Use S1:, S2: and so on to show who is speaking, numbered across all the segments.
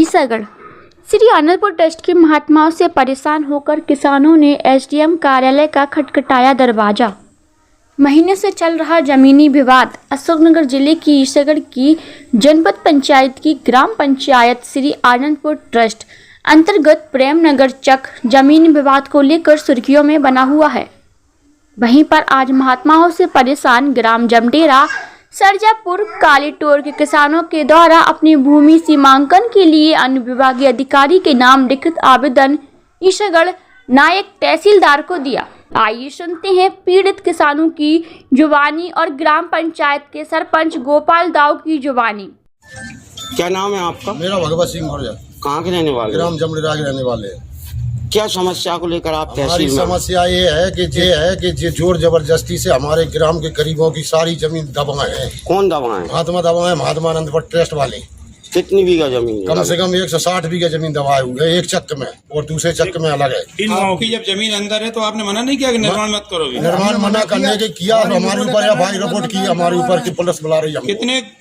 S1: Isagarh. Shri Anandpur trust के महात्माओं से परेशान होकर किसानों ने एसडीएम कार्यालय का खटखटाया दरवाजा। महीने से चल रहा जमीनी विवाद। अशोकनगर जिले की ईसागढ़ की जनपद पंचायत की ग्राम पंचायत श्री आनंदपुर ट्रस्ट अंतर्गत प्रेमनगर चक जमीन विवाद को लेकर सुर्खियों में बना हुआ है। वहीं पर आज महात्माओं से परेशान ग्राम जमडेरा सरजापुर कालीटोर के किसानों के द्वारा अपनी भूमि सीमांकन के लिए अनुविभागीय अधिकारी के नाम लिखित आवेदन ईसागढ़ नायक तहसीलदार को दिया। आइए सुनते हैं पीड़ित किसानों की जुबानी और ग्राम पंचायत के सरपंच गोपाल दाऊ की जुबानी।
S2: क्या नाम है आपका?
S3: मेरा भगवत सिंह गुर्जर।
S2: कहाँ के रहने वाले?
S3: ग्राम जमडेरा के रहने वाले हैं।
S2: क्या समस्या को लेकर आप
S3: हमारी
S2: तहसील में?
S3: समस्या ये है कि जोर जबरदस्ती से हमारे ग्राम के गरीबों की सारी जमीन दबाए हैं।
S2: कौन दबाए?
S3: महात्मा दबाए, महात्मा आनंदपुर ट्रस्ट वाले।
S2: कितनी बीघा जमीन?
S3: कम से कम 160 बीघा जमीन दबाए हुए, एक चक्क में और दूसरे चक्क में अलग है।
S4: इन गाँव की जब जमीन अंदर है तो आपने मना नहीं किया कि निर्माण मत करोगे?
S3: निर्माण मना करने के किया तो हमारे ऊपर एफआईआर रिपोर्ट की, हमारे ऊपर की पुलिस बुला रही है।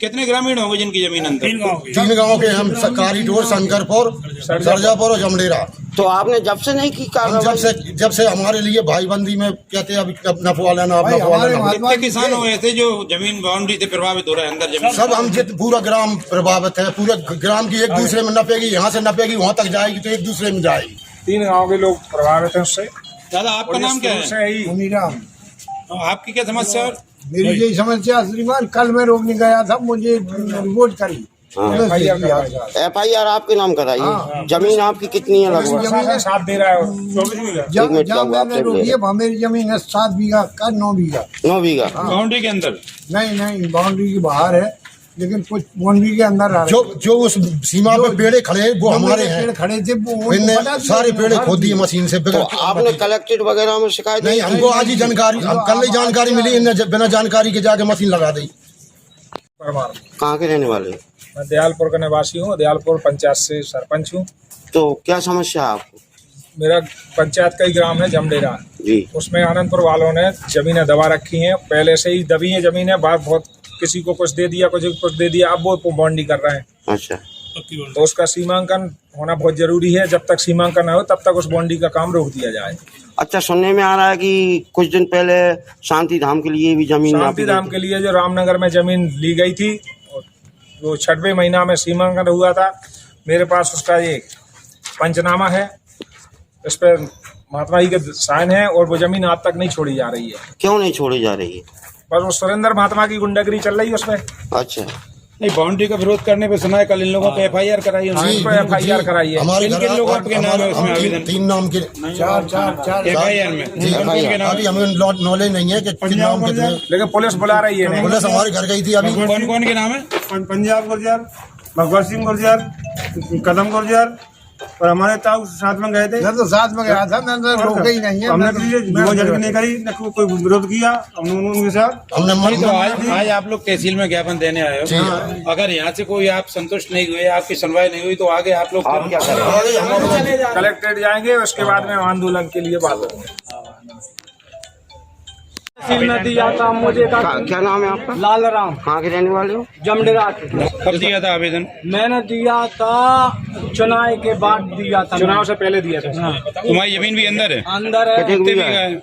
S4: कितने ग्रामीण होंगे जिनकी जमीन अंदर?
S3: 3 गाँव के हम, कालीटोर, शंकरपुर, सरजापुर और जमडेरा।
S2: तो आपने जब से नहीं की कार्रवाई?
S3: जब से हमारे लिए भाईबंदी में कहते हैं अभी नफवा लेना,
S4: कितने किसान हो ऐसे जो जमीन बाउंड्री से प्रभावित हो रहे हैं अंदर जमीन?
S3: सब हम पूरा ग्राम प्रभावित है। पूरे ग्राम की एक दूसरे में नपेगी, यहाँ से नपेगी वहाँ तक जाएगी तो एक दूसरे में जाएगी।
S5: 3 गांव के लोग प्रभावित हैं उससे।
S4: दादा आपका नाम क्या है?
S5: मुनीराम।
S4: आपकी क्या समस्या है?
S5: मेरी यही समस्या श्रीमान, कल मैं रोकने गया था, मुझे रिपोर्ट करी।
S2: एफआईआर आपके नाम कराइए। जमीन आपकी कितनी है लगभग?
S5: जमीन 7 दे रहा है, 24 बीघा। जब मैंने रोकी है मेरी जमीन है 7 बीघा का 9 बीघा।
S2: 9 बीघा
S4: बाउंड्री के अंदर?
S5: नहीं, बाउंड्री के बाहर है, लेकिन कुछ बाउंड्री के अंदर
S3: जो उस सीमा पे पेड़े खड़े वो हमारे हैं।
S5: खड़े थे,
S3: इनने सारे पेड़े खोद दिए मशीन से।
S2: तो आपने कलेक्टेड वगैरह में शिकायत
S3: नहीं, हमको आज ही जानकारी, कल ही जानकारी मिली, इनने बिना जानकारी के जाके मशीन लगा दी।
S2: कहाँ के रहने वाले?
S5: मैं दयालपुर का निवासी हूँ, दयालपुर पंचायत से सरपंच हूँ।
S2: तो क्या समस्या है आपको?
S5: मेरा पंचायत का ही ग्राम है जमडेरा
S2: जी,
S5: उसमें आनंदपुर वालों ने जमीनें दबा रखी हैं, पहले से ही दबी हैं जमीनें। बहुत किसी को कुछ दे दिया, कुछ दे दिया, अब वो बॉन्डी कर रहे हैं।
S2: अच्छा,
S5: तो उसका सीमांकन होना बहुत जरूरी है। जब तक सीमांकन न हो तब तक उस बॉन्डी का काम रोक दिया जाए।
S2: अच्छा, सुनने में आ रहा है कि कुछ दिन पहले शांति धाम के लिए भी जमीन,
S5: शांति धाम के लिए जो रामनगर में जमीन ली गई थी, वो 6वें महीना में सीमांकन हुआ था। मेरे पास उसका ये पंचनामा है, इस पर महात्मा जी के साइन है और वो जमीन आज तक नहीं छोड़ी जा रही है।
S2: क्यों नहीं छोड़ी जा रही है?
S5: बस वो सुरेंद्र महात्मा की गुंडागिरी चल रही है उसमें।
S2: अच्छा,
S4: नहीं, बाउंड्री का विरोध करने पे सुना है कल इन लोगों पे एफआईआर कराई है।
S5: एफआईआर कराई है।
S3: हमारे
S4: किन लोगों के नाम है उसमें आवेदन?
S3: 3 नाम के
S5: 4
S4: एफआईआर में
S3: जी। अभी हमें नॉलेज नहीं है कि किन नाम कितने,
S5: लेकिन पुलिस बुला रही है।
S3: पुलिस हमारे घर गई थी अभी।
S4: कौन के नाम है?
S6: पंजाब गुर्जर, भगवत सिंह गुर्जर, कदम गुर्जर और हमारे ताऊ साथ में गए थे।
S5: मैं तो साथ में गया था, मैंने रोका ही नहीं है।
S6: हमने नहीं करी, न कोई विरोध किया हमने उनके साथ।
S3: हमने
S4: तो आज आप लोग तहसील में ज्ञापन देने आए हो। अगर यहाँ से कोई आप संतुष्ट नहीं हुए, आपकी सुनवाई नहीं हुई, तो आगे आप लोग क्या करेंगे?
S5: कलेक्ट्रेट जाएंगे, उसके बाद में आंदोलन के लिए बात होगी।
S6: दिया था मुझे
S2: क्या नाम है आपका?
S6: लाल राम।
S2: कहाँ के रहने वाले हो?
S6: जमडेरा।
S4: कब दिया था आवेदन?
S6: मैंने दिया था चुनाव के बाद दिया था।
S5: चुनाव से पहले दिया था।
S4: तुम्हारी जमीन भी अंदर है?
S6: अंदर है।
S2: कितने
S4: कितने
S2: बीघा
S4: बीघा
S2: है?
S4: है?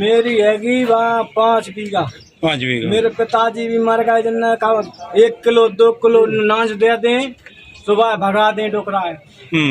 S6: मेरी हैगी वहाँ 5 बीघा।
S4: 5 बीघा।
S6: मेरे पिताजी भी मर गए, जिनने कहा 1 किलो 2 किलो नाच दे दें, सुबह भगा दें टोकरा है।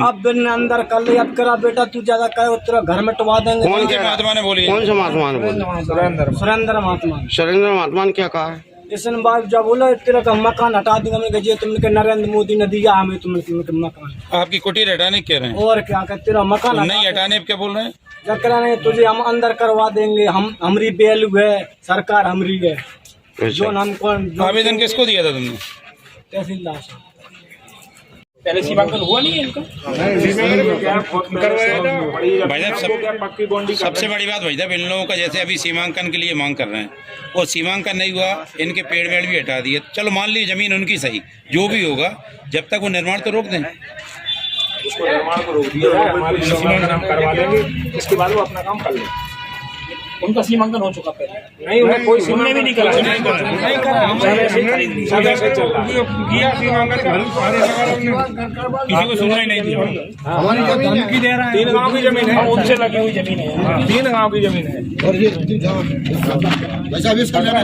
S6: अब दिन अंदर कर ले, अब करा बेटा तू ज्यादा करे तेरा घर में टुवा देंगे।
S2: कौन के
S4: महात्मा ने बोली?
S2: कौन से महात्मा ने बोली?
S6: सुरेंद्र महात्मा।
S2: सुरेंद्र महात्मा ने क्या कहा है?
S6: इसने बाद जब बोला तेरा का मकान हटा दूंगा, मैंने कहा तुमने नरेंद्र मोदी ने दिया हमें, तुमने मकान।
S4: आपकी कुटीर हटाने कह रहे हैं?
S6: और क्या कर तेरा मकान
S4: नहीं हटाने क्या बोल रहे हैं?
S6: जब करा नहीं तुझे हम अंदर करवा देंगे, हम हमारी वैल्यू है, सरकार हमारी है। जो हमको
S4: आवेदन किसको दिया था तुमने?
S6: तहसीलदार साहब।
S4: पहले सीमांकन हुआ नहीं है इनका? भाई साहब, सबसे बड़ी बात भाई साहब, इन लोगों का जैसे अभी सीमांकन के लिए मांग कर रहे हैं, वो सीमांकन नहीं हुआ, इनके पेड़ वेड़ भी हटा दिए। चलो मान लीजिए जमीन उनकी सही, जो भी होगा, जब तक वो निर्माण तो रोक दें।
S5: उसको निर्माण को रोक दिया, हमारी सीमांकन हम करवा लेंगे, इसके बाद वो अपना काम कर लेंगे।
S7: उनका सीमांकन हो चुका पहले।
S5: नहीं, उन्हें कोई सीमांकन
S7: भी नहीं करा
S5: नहीं करा, सब ऐसे चल रहा है।
S7: किया सीमांकन का, किसी को सुनना ही नहीं दिया।
S6: धमकी दे रहा है।
S5: 3 गांव की जमीन है,
S7: उनसे लगी हुई जमीन है।
S5: 3 गांव की जमीन है।
S3: और ये वैसा भी इसका लेना